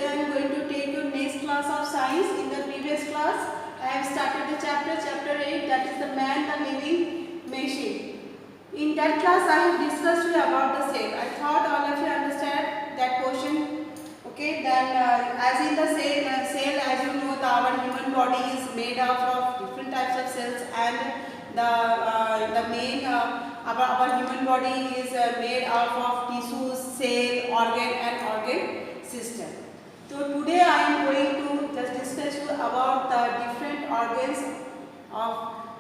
Today I am going to take your next class of science. In the previous class, I have started the chapter 8, that is the man, the living machine. In that class, I have discussed with you about the cell. I thought all of you understand that portion. Okay, then as in the cell, as you know, our human body is made up of different types of cells, and the main our human body is made up of tissues, cell, organ, and organ system. So today I am going to just discuss you about the different organs of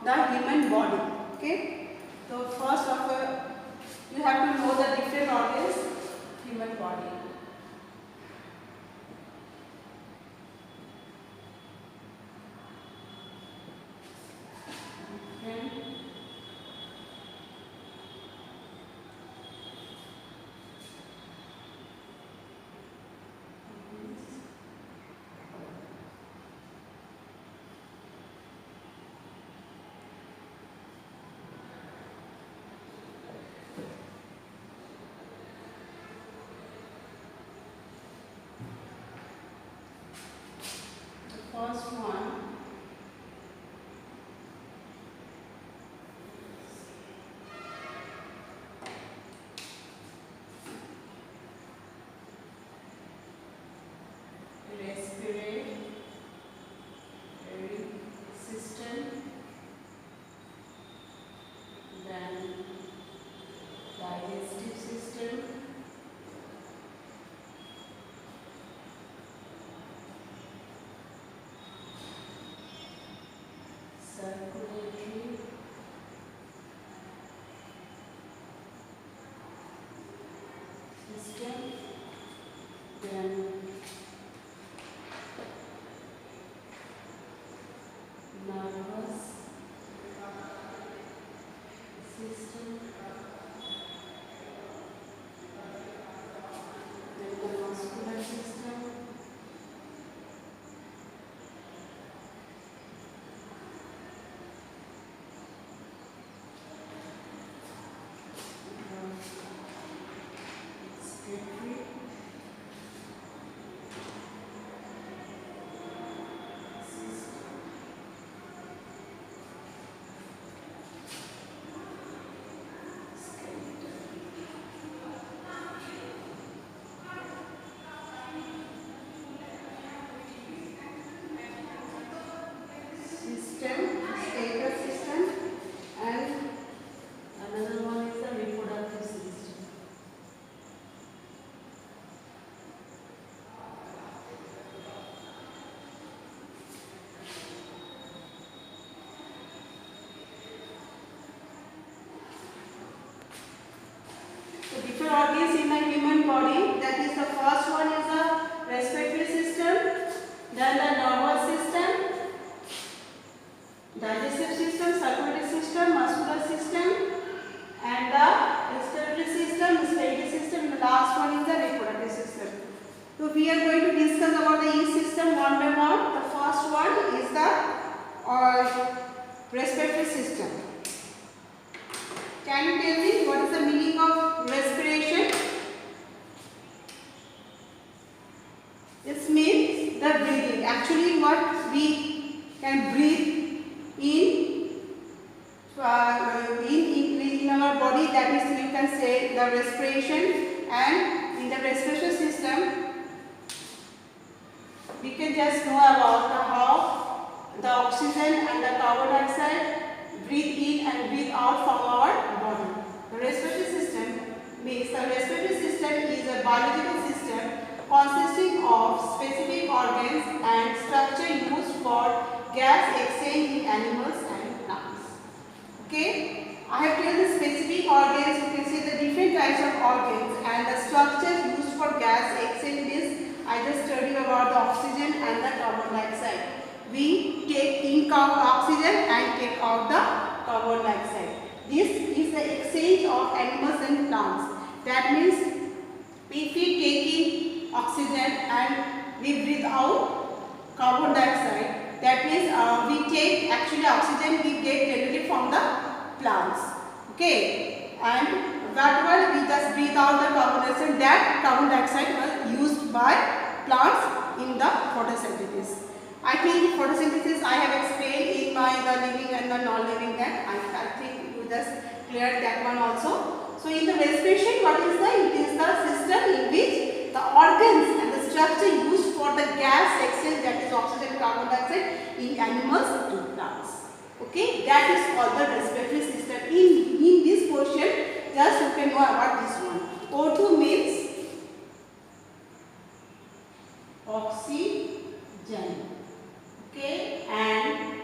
the human body. Okay. So first of all, you have to know the different organs human body. First one, respiratory system, then digestive system, circulatory, system, then nervous system, then the muscular system, excretory, skeletal system, and another one is the reproductive system. So different organs in the human body. That is, the first one is the respiratory system, then the nervous system, digestive system, circulatory system, muscular system, and the respiratory system, skeletal system. The last one is the reproductive system. So we are going to discuss about the each system one by one. The first one is the respiratory system. Can you tell me what is the meaning of respiration? It means the breathing. Actually, what we can breathe in our body, that is, you can say the respiration. And in the respiration system, we can just know about how the oxygen and the carbon dioxide breathe in and breathe out from our body. The respiratory system means the respiratory system is a biological system consisting of specific organs and structure used for gas exchange in animals and plants. Okay, I have told the specific organs. You can see the different types of organs, and the structures used for gas exchange is, I just told you about the oxygen and the carbon dioxide. We take in oxygen and take out the carbon dioxide. This is the exchange of animals and plants. That means if we take in oxygen and we breathe out carbon dioxide, that means we take actually oxygen we get generally from the plants. Okay, and whatever we just breathe out the carbon dioxide, that carbon dioxide was used by plants in the photosynthesis. I think photosynthesis I have explained in my the living and the non-living that I think you just cleared that one also. So in the respiration, what is the? It is the system in which the organs and the structure used for the gas exchange, that is oxygen and carbon dioxide, in animals to plants. Okay, that is called the respiratory system. In this portion, just you can know about this one. O2 means oxygen. Okay, and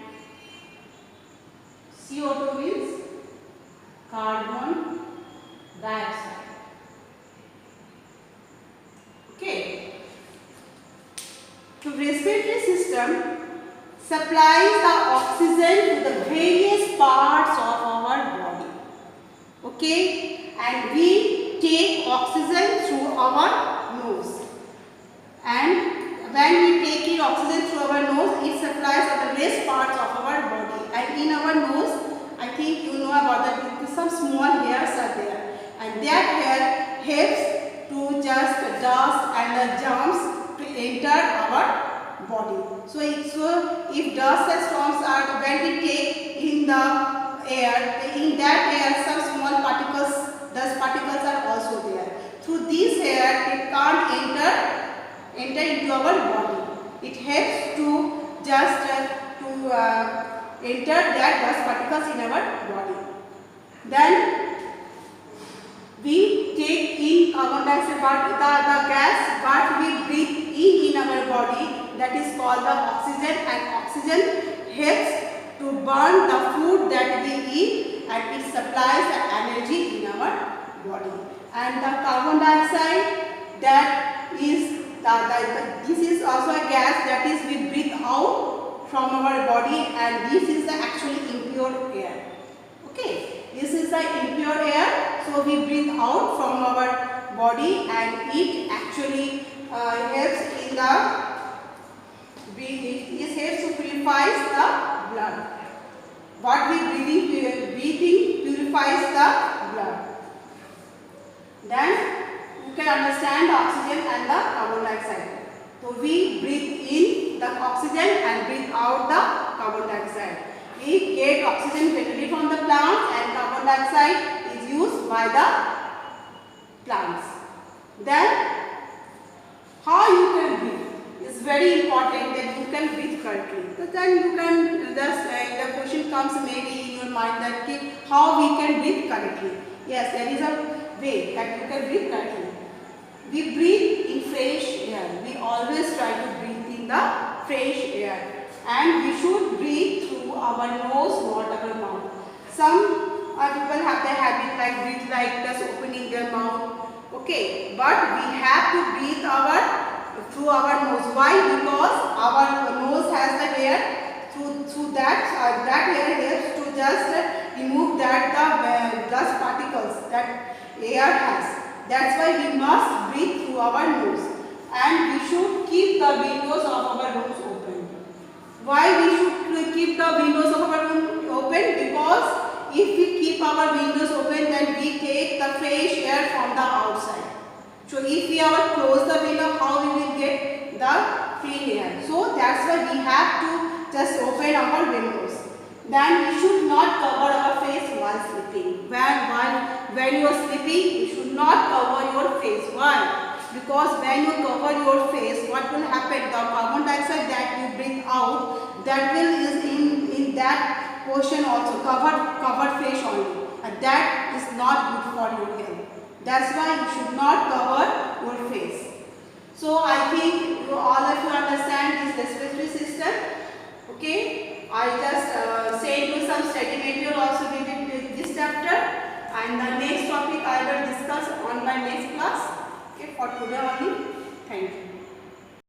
CO2 means carbon dioxide. Okay, so respiratory system supplies the oxygen to the various parts of our body. Okay, and we take oxygen through our nose, and when we take in oxygen through our nose, it supplies the various parts of our body. And in our nose, I think you know about that, some small hairs are there, and that hair helps to just dust and the germs to enter our body. So if dust and storms are, when we take in the air, in that air some small particles, dust particles are also there. Through this air, it can't enter into our body. It helps to just enter that dust particles in our body. Then we take in carbon dioxide, but the gas what we breathe in our body, that is called the oxygen, and oxygen helps to burn the food that we eat, and it supplies the energy in our body. And the carbon dioxide, that is this is also a gas that is we breathe out from our body, and this is the actually impure air. Okay, this is the impure air, so we breathe out from our body, and it actually helps in the breathing. It helps to purify the blood. What we breathing purifies the blood. Then you can understand the oxygen and the carbon dioxide. So we breathe in the oxygen and breathe out the carbon dioxide. We get oxygen directly from the plants, and carbon dioxide is used by the plants. Then how you can breathe is very important, that you can breathe correctly. So then you can just the question comes maybe in your mind that how we can breathe correctly. Yes, there is a way that you can breathe correctly. We breathe in fresh air. We always try to breathe in the fresh air, and we should breathe through our nose, not our mouth. Some people have the habit like breathe like just opening their mouth. Okay, but we have to breathe through our nose. Why? Because our nose has the air. Through that air helps to just remove that the dust particles that air has. That's why we must breathe through our nose, and we should keep the windows of our rooms open. Why we should keep the windows of our room open? Because if we keep our windows open, then we take the fresh air from the outside. So if we have closed the window, how we will get the clean air? So that's why we have to just open our windows. Then we should not cover our face while sleeping. When you are sleeping, you should not cover your face. Why? Because when you cover your face, what will happen? The carbon dioxide that you breathe out, that will is in that portion also, covered face only. And that is not good for your health. That's why you should not cover your face. So I think all of you understand this respiratory system. Okay. I just sent you some study material also related to this chapter, and the next topic I will discuss on my next class. Okay, for today only. Thank you.